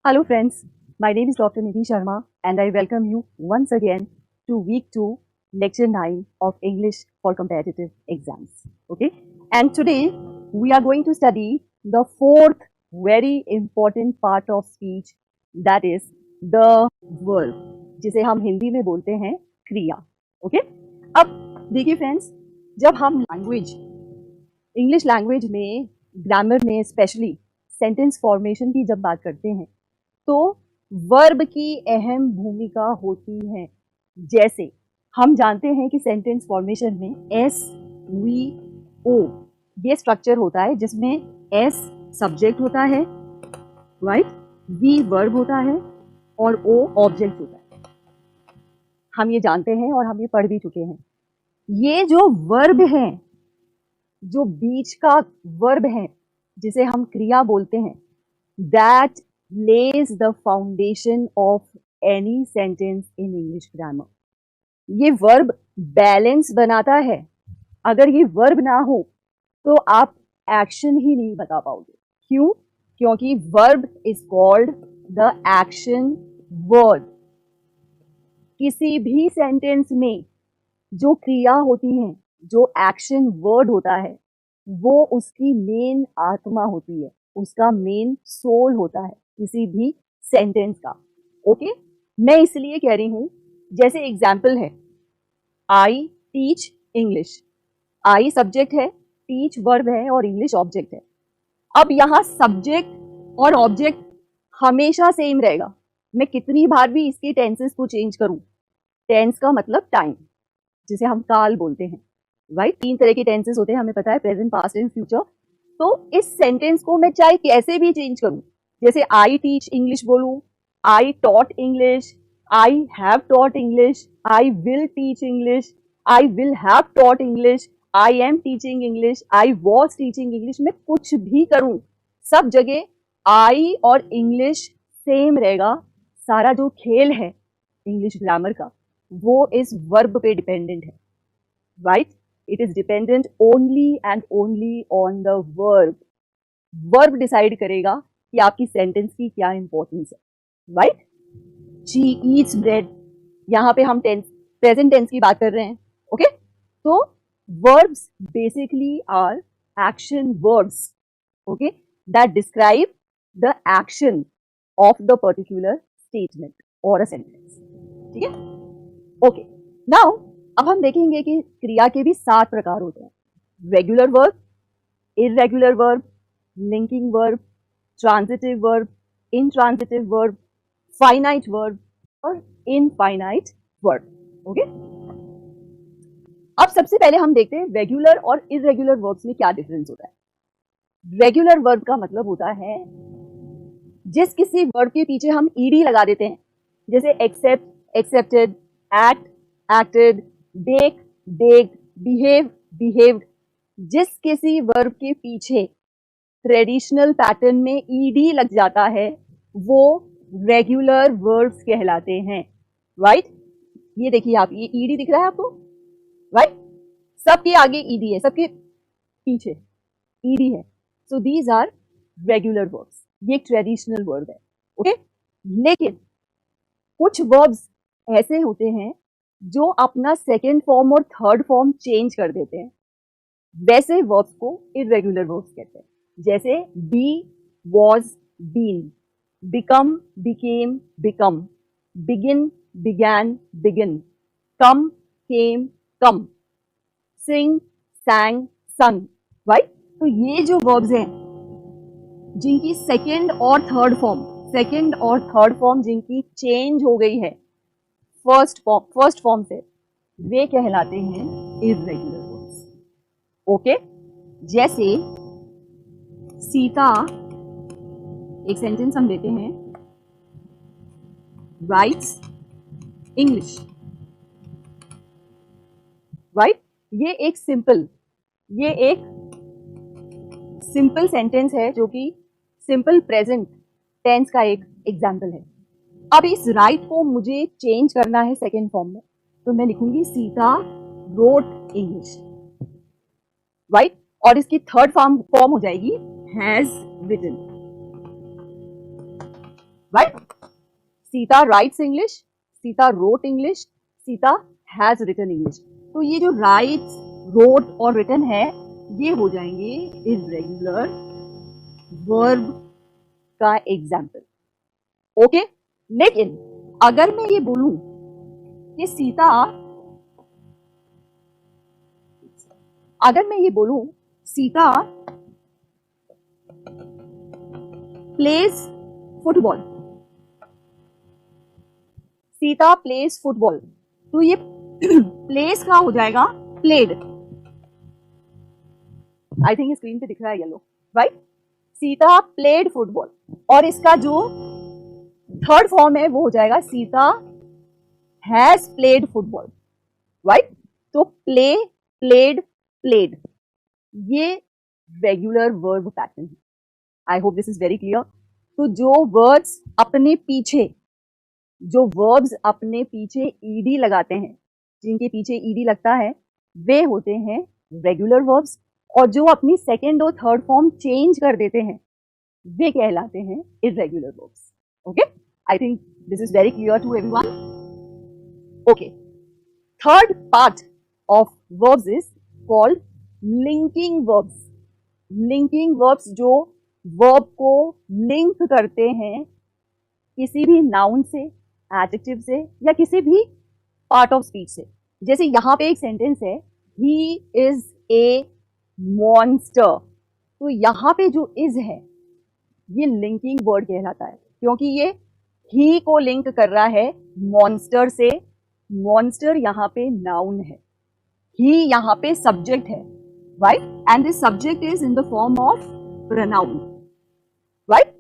Hello friends, my name is Dr. Nidhi Sharma and I welcome you once again to week 2, lecture 9 of English for competitive exams. Okay, and today we are going to study the fourth very important part of speech, that is the verb, जिसे हम हिंदी में बोलते हैं क्रिया. Okay, अब देखिए friends, जब हम इंग्लिश लैंग्वेज में ग्रामर में स्पेशली सेंटेंस फॉर्मेशन की जब बात करते हैं तो वर्ब की अहम भूमिका होती है. जैसे हम जानते हैं कि सेंटेंस फॉर्मेशन में एस वी ओ ये स्ट्रक्चर होता है, जिसमें एस सब्जेक्ट होता है, राइट, वी वर्ब होता है और ओ ऑब्जेक्ट होता है. हम ये जानते हैं और हम ये पढ़ भी चुके हैं. ये जो वर्ब है, जो बीच का वर्ब है जिसे हम क्रिया बोलते हैं, that lays the foundation of any sentence in English grammar. ये वर्ब बैलेंस बनाता है. अगर ये वर्ब ना हो तो आप एक्शन ही नहीं बता पाओगे. क्यों? क्योंकि verb is called the action word. किसी भी सेंटेंस में जो क्रिया होती है, जो एक्शन वर्ड होता है, वो उसकी मेन आत्मा होती है, उसका मेन सोल होता है किसी भी सेंटेंस का. ओके, मैं इसलिए कह रही हूं, जैसे एग्जाम्पल है, I teach English. I subject है, टीच वर्ब है और इंग्लिश ऑब्जेक्ट है. अब यहाँ सब्जेक्ट और ऑब्जेक्ट हमेशा सेम रहेगा. मैं कितनी बार भी इसके टेंसेस को चेंज करूं, टेंस का मतलब टाइम, जिसे हम काल बोलते हैं, राइट. 3 तरह के टेंसेस होते हैं, हमें पता है, प्रेजेंट, पास्ट एंड फ्यूचर. तो इस सेंटेंस को मैं चाहे कैसे भी चेंज करूं, जैसे आई टीच इंग्लिश बोलूं, I taught English, I have taught English, I will teach English, I will have taught English, I am teaching English, I was teaching English. मैं कुछ भी करूं, सब जगह आई और इंग्लिश सेम रहेगा. सारा जो खेल है इंग्लिश ग्रामर का, वो इस वर्ब पे डिपेंडेंट है, right. It is dependent only and only on the verb. Verb decide करेगा कि आपकी सेंटेंस की क्या इंपॉर्टेंस है, राइट. शी ईट्स ब्रेड, यहाँ पे हम प्रेजेंट टेंस की बात कर रहे हैं. ओके, तो verbs basically are action verbs, okay, that describe the action of the particular statement और अ सेंटेंस. ठीक है, ओके. नाउ अब हम देखेंगे कि क्रिया के भी 7 प्रकार होते हैं: regular verb, irregular verb, linking verb, transitive verb, intransitive verb, finite verb और इनफाइनाइट वर्ब. ओके, अब सबसे पहले हम देखते हैं रेगुलर और इररेगुलर वर्ब्स में क्या डिफरेंस होता है. रेगुलर वर्ब का मतलब होता है जिस किसी वर्ब के पीछे हम ईडी लगा देते हैं, जैसे accept, accepted, act, acted, bake, baked, behave, behaved. जिस किसी वर्ब के पीछे ट्रेडिशनल पैटर्न में ईडी लग जाता है, वो रेगुलर वर्ब्स कहलाते हैं, राइट. ये देखिए, आप ये ईडी दिख रहा है आपको, राइट. सबके आगे ईडी है, सबके पीछे ईडी है. So these are regular verbs. ये ट्रेडिशनल वर्ब है. ओके, लेकिन कुछ वर्ब्स ऐसे होते हैं जो अपना सेकेंड फॉर्म और थर्ड फॉर्म चेंज कर देते हैं. वैसे वर्ब्स को इररेगुलर वर्ब्स कहते हैं. जैसे be, was, been, become, became, become, begin, began, begin, come, came, come, sing, sang, sung, write. तो ये जो वर्ब्स हैं जिनकी सेकेंड और थर्ड फॉर्म जिनकी चेंज हो गई है फर्स्ट फॉर्म से, वे कहलाते हैं इररेगुलर वर्ब्स. ओके, जैसे सीता, एक सेंटेंस हम देते हैं, राइट्स इंग्लिश, राइट. ये एक सिंपल सेंटेंस है जो कि सिंपल प्रेजेंट टेंस का एक एग्जाम्पल है. अब इस राइट को मुझे चेंज करना है सेकेंड फॉर्म में, तो मैं लिखूंगी सीता रोट इंग्लिश, राइट. और इसकी थर्ड फॉर्म हो जाएगी has written, right? Sita writes English, Sita wrote English, Sita has written English. तो ये जो राइट्स, रोट और रिटन है ये हो जाएंगे इर्रेगुलर वर्ब का एग्जाम्पल। ओके, लेकिन अगर मैं ये बोलूं कि सीता, अगर मैं ये बोलूं Sita plays football, Sita plays football, तो ये प्लेस का हो जाएगा प्लेड। आई थिंक स्क्रीन पे दिख रहा है yellow, right? Sita played football, और इसका जो थर्ड फॉर्म है वो हो जाएगा Sita has played football, right? तो प्ले, प्लेड, प्लेड, ये रेगुलर वर्ब पैटर्न है। I hope this is very clear. तो जो वर्ड्स अपने पीछे, जो वर्ब्स अपने पीछे ईडी लगाते हैं, जिनके पीछे ईडी लगता है, वे होते हैं रेगुलर वर्ब्स, और जो अपनी सेकेंड और थर्ड फॉर्म चेंज कर देते हैं वे कहलाते हैं irregular verbs. Okay, I think this is very clear to everyone. Okay, third part of verbs is called linking verbs. Linking verbs जो वर्ब को लिंक करते हैं किसी भी नाउन से, एडजेक्टिव से, या किसी भी पार्ट ऑफ स्पीच से। जैसे यहाँ पे एक सेंटेंस है, ही इज ए मॉन्स्टर, तो यहाँ पे जो इज है ये लिंकिंग वर्ड कहलाता है, क्योंकि ये ही को लिंक कर रहा है मॉन्स्टर से। मॉन्स्टर यहाँ पे नाउन है, ही यहाँ पे सब्जेक्ट है, right? And this subject is in the form of pronoun, right?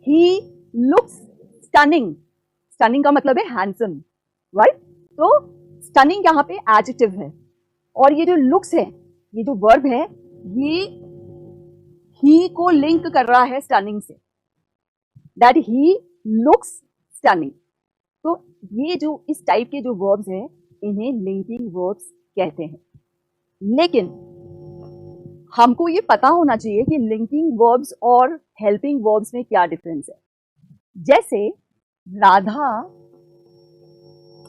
He looks stunning, stunning का मतलब है हैंडसम, राइट? तो स्टनिंग यहाँ पे एडजेक्टिव है, और ये जो लुक्स है, ये जो वर्ब है, ये ही को लिंक कर रहा है स्टनिंग से, दैट ही लुक्स स्टनिंग। तो ये जो इस टाइप के जो वर्ब्स हैं इन्हें लिंकिंग वर्ब्स कहते हैं। लेकिन हमको ये पता होना चाहिए कि लिंकिंग वर्ब्स और हेल्पिंग वर्ब्स में क्या डिफरेंस है। जैसे Radha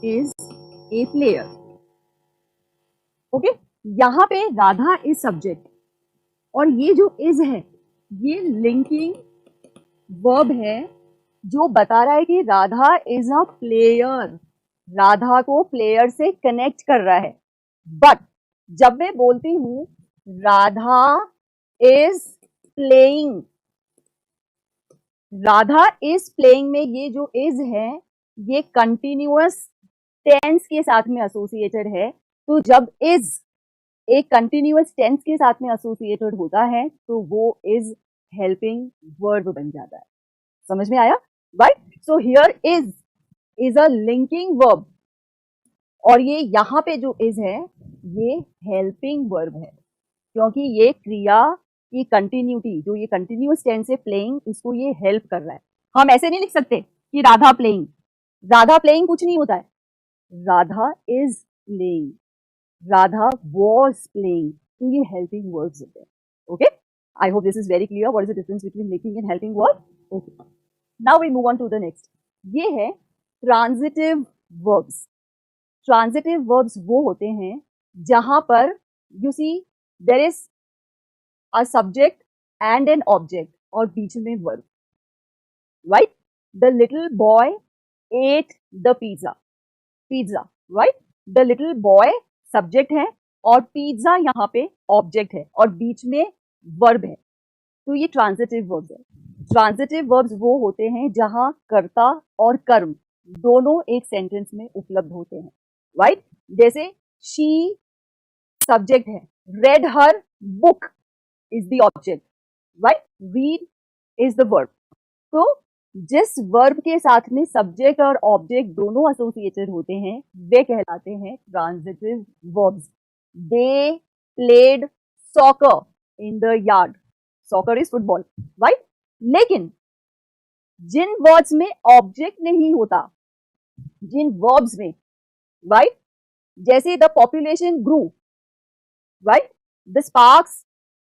is a player, okay, यहां पे राधा इज सब्जेक्ट, और ये जो इज है ये लिंकिंग वर्ब है जो बता रहा है कि Radha is a player, Radha को प्लेयर से कनेक्ट कर रहा है। बट जब मैं बोलती हूं Radha is playing, Radha is playing में ये जो इज है ये कंटिन्यूअस टेंस के साथ में एसोसिएटेड है। तो जब इज एक कंटिन्यूअस टेंस के साथ में एसोसिएटेड होता है तो वो इज हेल्पिंग वर्ब बन जाता है। समझ में आया, right? So here is a linking verb, और ये यहाँ पे जो इज है ये हेल्पिंग वर्ब है, क्योंकि ये क्रिया की कंटिन्यूटी, जो ये कंटिन्यूअस टेंस है प्लेइंग, इसको ये हेल्प कर रहा है। हम ऐसे नहीं लिख सकते कि राधा प्लेइंग, राधा प्लेइंग कुछ नहीं होता है, Radha is playing, Radha was playing, तो ये helping words होते हैं। Okay, I hope this is very clear. What is the difference between linking and helping verb? Okay, now we move on to the next. ये है transitive verbs. Transitive verbs वो होते हैं जहां पर you see there is a subject and an object और बीच में verb, right? The little boy ate the pizza, pizza, right? The little boy subject है और पिज्जा यहाँ पे ऑब्जेक्ट है और बीच में वर्ब है, तो ये ट्रांजिटिव वर्ब्स है। ट्रांजिटिव वर्ब्स वो होते हैं जहां कर्ता और कर्म दोनों एक सेंटेंस में उपलब्ध होते हैं, राइट? जैसे शी सब्जेक्ट है, red her book is the object, right? Read is the verb. तो जिस वर्ब के साथ में सब्जेक्ट और ऑब्जेक्ट दोनों एसोसिएटेड होते हैं वे कहलाते हैं transitive verbs. They played soccer in the yard, soccer is football, right? लेकिन जिन वर्ड्स में ऑब्जेक्ट नहीं होता, जिन वर्ब्स में, राइट, जैसे the population grew, right, the sparks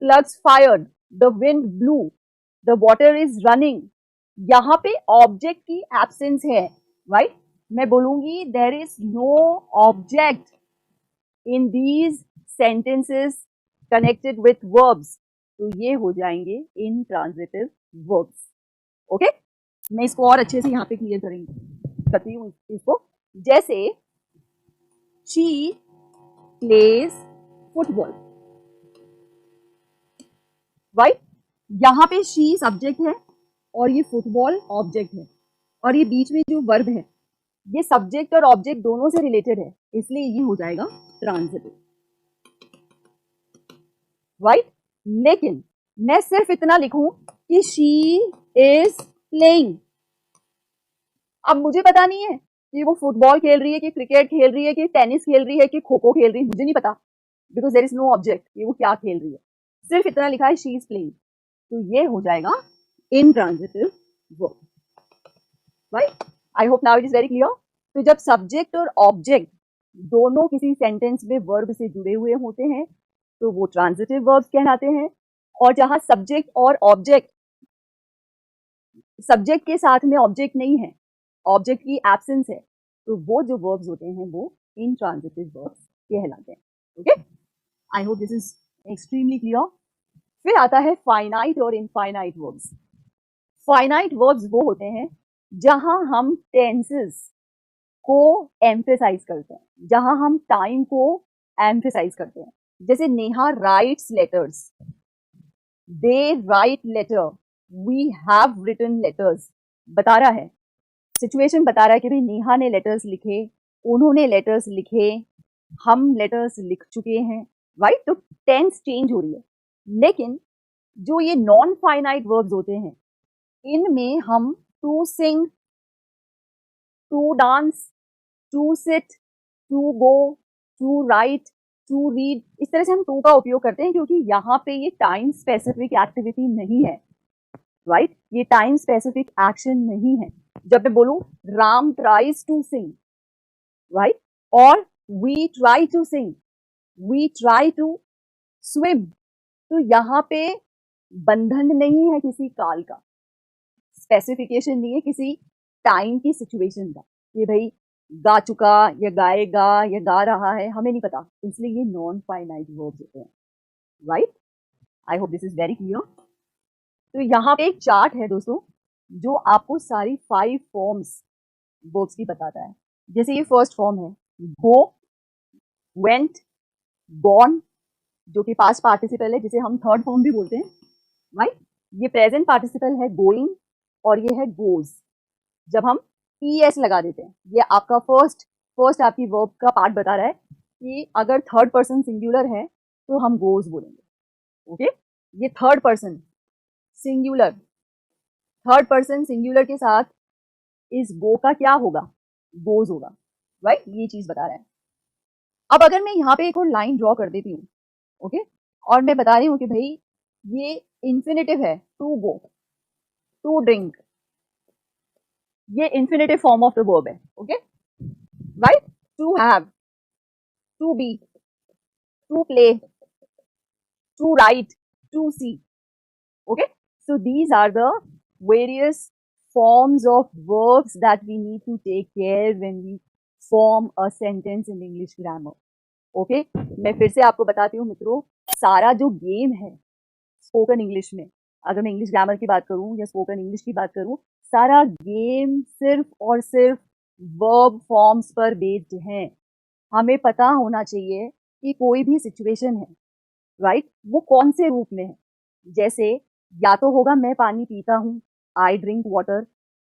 plugs fired, the wind blew, the water is running, यहाँ पे ऑब्जेक्ट की एब्सेंस है, राइट? मैं बोलूंगी there is no object in these sentences connected with verbs, तो ये हो जाएंगे इंट्रांजिटिव वर्ब्स। ओके, मैं इसको और अच्छे से यहाँ पे क्लियर करती हूँ इसको। जैसे शी प्लेज फुटबॉल, राइट? यहाँ पे शी सब्जेक्ट है और ये फुटबॉल ऑब्जेक्ट है, और ये बीच में जो वर्ब है ये सब्जेक्ट और ऑब्जेक्ट दोनों से रिलेटेड है, इसलिए ये हो जाएगा ट्रांजिटिव, राइट? लेकिन मैं सिर्फ इतना लिखूं कि शी इज प्लेइंग, अब मुझे पता नहीं है कि वो फुटबॉल खेल रही है कि क्रिकेट खेल रही है कि टेनिस खेल रही है कि खो खो खेल रही है, मुझे नहीं पता, because there is no object कि वो क्या खेल रही है, सिर्फ इतना लिखा है शी इज प्लेइंग, तो ये हो जाएगा intransitive verb, right? I hope now it is very clear. तो जब सब्जेक्ट और ऑब्जेक्ट दोनों किसी सेंटेंस में वर्ब से जुड़े हुए होते हैं तो वो ट्रांजिटिव वर्ब्स कहलाते हैं, और जहां सब्जेक्ट और ऑब्जेक्ट, सब्जेक्ट के साथ में ऑब्जेक्ट नहीं है, ऑब्जेक्ट की एब्सेंस है, तो वो जो वर्ब्स होते हैं वो इंट्रांजिटिव वर्ब्स कहलाते हैं। Okay, I hope this is extremely clear. फिर आता है फाइनाइट और इनफाइनाइट वर्ब्स। फाइनाइट वर्ब्स वो होते हैं जहां हम टेंसेस को एम्फेसाइज करते हैं, जहां हम टाइम को एम्फेसाइज करते हैं। जैसे Neha writes letters, they write letter, we have written letters, बता रहा है, सिचुएशन बता रहा है कि भाई नेहा ने लेटर्स लिखे, उन्होंने लेटर्स लिखे, हम लेटर्स लिख चुके हैं, राइट? तो टेंस चेंज हो रही है। लेकिन जो ये नॉन फाइनाइट वर्ब्स होते हैं इनमें हम to sing, to dance, to sit, to go, to write, to read, इस तरह से हम टू का उपयोग करते हैं क्योंकि यहाँ पे ये टाइम स्पेसिफिक एक्टिविटी नहीं है, राइट? ये टाइम स्पेसिफिक एक्शन नहीं है। जब मैं बोलूं Ram tries to sing, right? और we try to sing, we try to swim, तो यहाँ पे बंधन नहीं है किसी काल का, स्पेसिफिकेशन नहीं है किसी टाइम की सिचुएशन का, ये भाई गा चुका या गाएगा या गा रहा है, हमें नहीं पता, इसलिए ये नॉन फाइनाइट वर्ब्स होते हैं, right? I hope this is very clear. तो यहाँ पे एक चार्ट है दोस्तों जो आपको सारी 5 फॉर्म्स वर्ब्स की बताता है। जैसे ये फर्स्ट फॉर्म है गो, वेंट, गॉन, जो कि पास्ट पार्टिसिपल है जिसे हम थर्ड फॉर्म भी बोलते हैं, राइट? ये प्रेजेंट पार्टिसिपल है गोइंग, और ये है गोज, जब हम es लगा देते हैं। ये आपका फर्स्ट आपकी वर्ब का पार्ट बता रहा है कि अगर थर्ड पर्सन सिंगुलर है तो हम गोज बोलेंगे, ओके? ये third person singular, third person singular के साथ इस गो का क्या होगा, गोज होगा, राइट? ये चीज बता रहा है। अब अगर मैं यहाँ पे एक और लाइन ड्रॉ कर देती हूँ, ओके, और मैं बता रही हूँ कि भाई ये इन्फिनेटिव है, टू गो, टू ड्रिंक, ये infinitive form of the verb है, okay, right? To have, to be, to play, to write, to see, okay? So these are the various forms of verbs that we need to take care when we form a sentence in English grammar, okay? मैं फिर से आपको बताती हूँ मित्रों, सारा जो game है स्पोकन इंग्लिश में, अगर मैं इंग्लिश ग्रामर की बात करूँ या स्पोकन इंग्लिश की बात करूँ, सारा गेम सिर्फ और सिर्फ वर्ब फॉर्म्स पर बेस्ड है। हमें पता होना चाहिए कि कोई भी सिचुएशन है, राइट, वो कौन से रूप में है। जैसे या तो होगा मैं पानी पीता हूँ, आई ड्रिंक वाटर,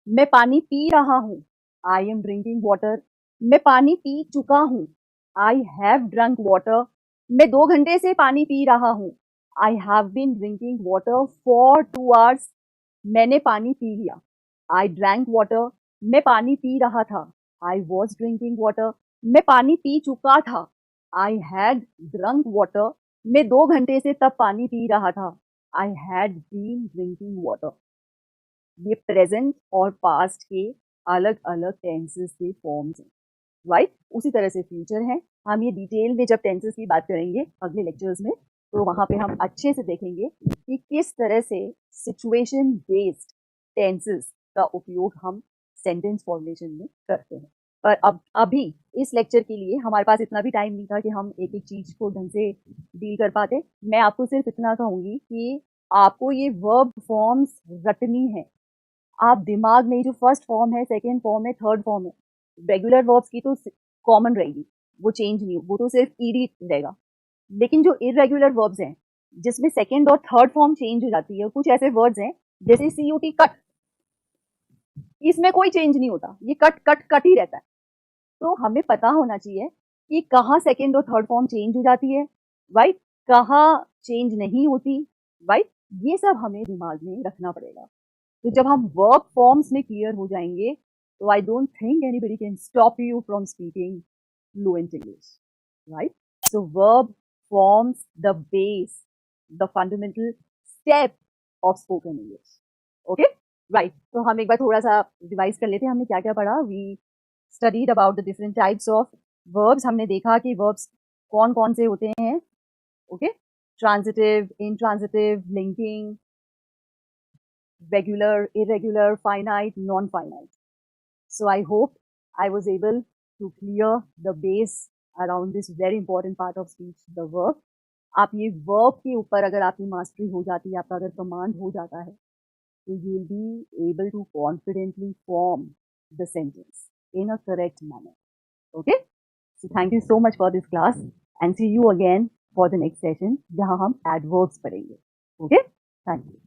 मैं पानी पी रहा हूँ, आई एम ड्रिंकिंग वाटर, मैं पानी पी चुका हूँ, आई हैव ड्रंक वाटर, मैं 2 घंटे से पानी पी रहा हूँ, I have been drinking water for 2 hours, मैंने पानी पी लिया, आई ड्रैंक वाटर, मैं पानी पी रहा था, आई वॉज ड्रिंकिंग वाटर, मैं पानी पी चुका था, आई हैड ड्रंक वाटर, मैं 2 घंटे से तब पानी पी रहा था, I had been drinking water। ये प्रेजेंट और पास्ट के अलग अलग टेंसेस के फॉर्म्स हैं, राइट? उसी तरह से फ्यूचर है। हम ये डिटेल में जब टेंसेस की बात करेंगे अगले लेक्चर्स में, तो वहां पे हम अच्छे से देखेंगे कि किस तरह से सिचुएशन बेस्ड टेंसेस का उपयोग हम सेंटेंस फॉर्मेशन में करते हैं। पर अब अभी इस लेक्चर के लिए हमारे पास इतना भी टाइम नहीं था कि हम एक एक चीज को ढंग से डील कर पाते। मैं आपको सिर्फ इतना कहूंगी कि आपको ये वर्ब फॉर्म्स रटनी है। आप दिमाग में जो फर्स्ट फॉर्म है, सेकेंड फॉर्म है, थर्ड फॉर्म है, रेगुलर वर्ब्स की तो कॉमन रहेगी, वो चेंज नहीं हो, वो तो सिर्फ ईडी रहेगा। लेकिन जो इरेगुलर वर्ब्स हैं जिसमें सेकेंड और थर्ड फॉर्म चेंज हो जाती है, कुछ ऐसे वर्ड्स हैं जैसे CUT कट, इसमें कोई चेंज नहीं होता, ये कट कट कट ही रहता है। तो हमें पता होना चाहिए कि कहाँ सेकेंड और थर्ड फॉर्म चेंज हो जाती है, राइट, कहाँ चेंज नहीं होती, राइट, ये सब हमें दिमाग में रखना पड़ेगा। तो जब हम वर्ब फॉर्म्स में क्लियर हो जाएंगे तो I don't think anybody can stop you from speaking fluent English, right. So verb forms the base, the fundamental step of spoken English, okay, right. तो हम एक बार थोड़ा सा रिवाइज कर लेते हैं, हमने क्या क्या पढ़ा। We studied about the different types of verbs. हमने देखा कि वर्ब्स कौन कौन से होते हैं, okay, transitive, intransitive, linking, regular, irregular, finite, non-finite. So I hope I was able to clear the base around this very important part of speech, the verb. आप ये verb के ऊपर अगर आपकी मास्टरी हो जाती है, आपका अगर कमांड हो जाता है, तो you will be able to confidently form the sentence in a correct manner. Okay? So thank you so much for this class and see you again for the next session जहाँ हम adverbs पढ़ेंगे. Okay? Thank you.